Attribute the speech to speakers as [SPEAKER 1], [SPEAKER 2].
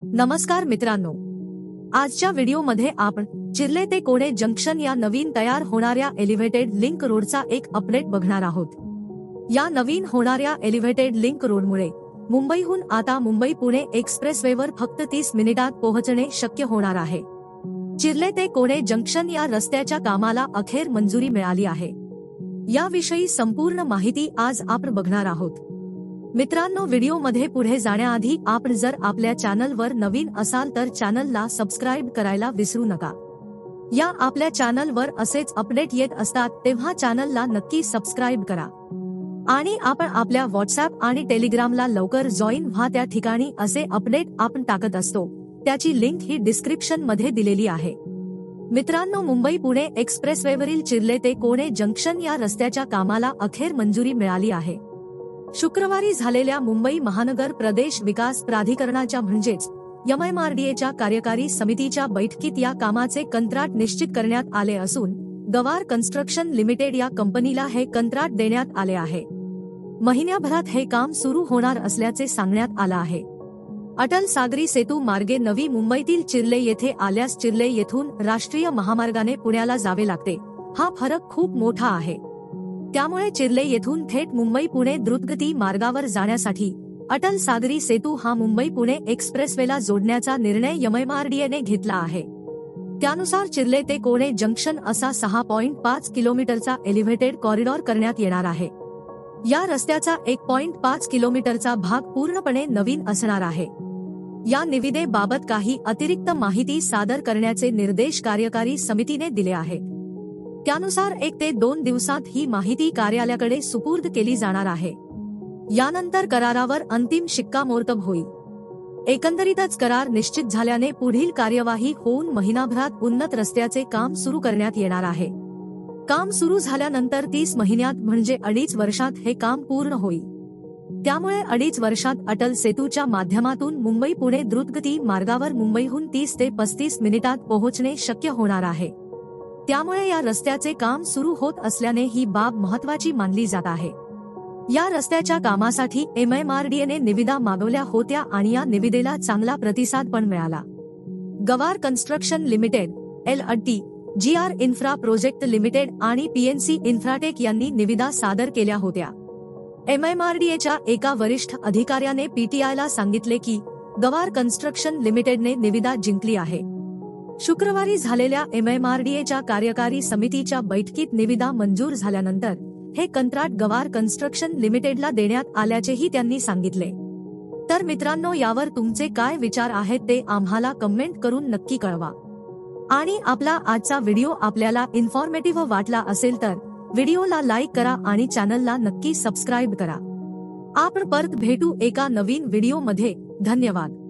[SPEAKER 1] नमस्कार मित्रांनो, आजच्या व्हिडिओमध्ये आपण चिर्ले ते कोणे जंक्शन या नवीन तयार होणाऱ्या एलिव्हेटेड लिंक रोडचा एक अपडेट बघणार आहोत। या नवीन होणाऱ्या एलिव्हेटेड लिंक रोडमुळे मुंबईहून आता मुंबई पुणे एक्सप्रेसवेवर फक्त 30 मिनिटात पोहोचणे शक्य होणार आहे। चिर्ले ते कोणे जंक्शन या रस्त्याच्या कामाला अखेर मंजुरी मिळाली आहे। याविषयी संपूर्ण माहिती आज आपण बघणार आहोत। मित्रांनो, व्हिडिओमध्ये पुढे जाण्याआधी आपण जर आपल्या चॅनलवर नवीन असाल तर चॅनलला सबस्क्राइब करायला विसरू नका। या आपल्या चॅनलवर असेच अपडेट येत असतात, तेव्हा चॅनलला नक्की सबस्क्राइब करा आणि आपण आपल्या व्हॉट्सअप आणि टेलिग्रामला लवकर जॉईन व्हा। त्या ठिकाणी असे अपडेट आपण टाकत असतो, त्याची लिंक ही डिस्क्रिप्शन मध्ये दिलेली आहे। मित्रांनो, मुंबई पुणे एक्सप्रेसवेवरील चिर्ले ते कोणे जंक्शन या रस्त्याच्या कामाला अखेर मंजुरी मिळाली आहे। शुक्रवारी झालेल्या मुंबई महानगर प्रदेश विकास प्राधिकरणाच्या म्हणजेच MMRDAच्या कार्यकारी समितीच्या बैठकीत या कामाचे कंत्राट निश्चित करण्यात आले असून गवार कन्स्ट्रक्शन लिमिटेड या कंपनीला हे कंत्राट देण्यात आले आहे। महिन्याभरात हे काम सुरू होणार असल्याचे सांगण्यात आलं आहे। अटल सागरी सेतू मार्गे नवी मुंबईतील चिर्ले येथे आल्यास चिर्ले येथून राष्ट्रीय महामार्गाने पुण्याला जावे लागते। हा फरक खूप मोठा आहे। त्यामुळे चिर्ले येथून थेट मुंबई पुणे द्रुतगती मार्गावर जाण्यासाठी अटल सागरी सेतू हा मुंबई पुणे एक्सप्रेसवेला जोडण्याचा निर्णय MMRDAने घेतला आहे। त्यानुसार चिर्ले ते कोणे जंक्शन असा 6.5 किलोमीटरचा एलिव्हेटेड कॉरिडॉर करण्यात येणार आहे। या रस्त्याचा 1.5 किलोमीटरचा भाग पूर्णपणे नवीन असणार आहे। या निविदेबाबत काही अतिरिक्त माहिती सादर करण्याचे निर्देश कार्यकारी समितीने दिले आहेत। त्यानुसार 1 ते 2 दिवसात ही माहिती कार्यालयाकडे सुपूर्द केली जाणार आहे। यानंतर करारावर अंतिम शिक्कामोर्तब होईल। एकंदरीतच करार निश्चित झाल्याने पुढील कार्यवाही होऊन महिनाभरात उन्नत रस्त्याचे काम सुरू करण्यात येणार आहे। काम सुरू झाल्यानंतर 30 महिन्यात म्हणजे 2.5 वर्षात हे काम पूर्ण होईल। त्यामुळे 2.5 वर्षात अटल सेतूच्या माध्यमातून मुंबई पुणे द्रुतगती मार्गावर मुंबईहून 30 ते 35 मिनिटात पोहोचणे शक्य होणार आहे। त्यामुळे या रस्त्याचे काम सुरू होत असल्याने ही बाब महत्त्वाची मानली जात आहे। या रस्त्याच्या कामासाठी MMRDAने निविदा मागवल्या होत्या आणि या निविदेला चांगला प्रतिसाद पण मिळाला। गवार construction limited, LT, GR infra project limited आणि PNC इन्फ्राटेक यांनी निविदा सादर केल्या होत्या। MMRDAच्या एका वरिष्ठ अधिकाऱ्याने PTIला सांगितले की गवार कन्स्ट्रक्शन लिमिटेडने निविदा जिंकली आहे। शुक्रवारी झालेल्या MMRDAच्या कार्यकारी समितीच्या बैठकीत निविदा मंजूर झाल्यानंतर हे कंत्राट गवार कन्स्ट्रक्शन लिमिटेडला देण्यात आल्याचेही त्यांनी सांगितले। तर मित्रांनो, यावर तुमचे काय विचार आहेत ते आम्हाला कमेंट करून नक्की कळवा। आणि आपला आजचा व्हिडिओ आपल्याला इन्फॉर्मेटिव्ह वाटला असेल तर व्हिडिओला लाईक करा आणि चॅनलला नक्की सबस्क्राइब करा। आपण परत भेटू एका नवीन व्हिडिओमध्ये। धन्यवाद।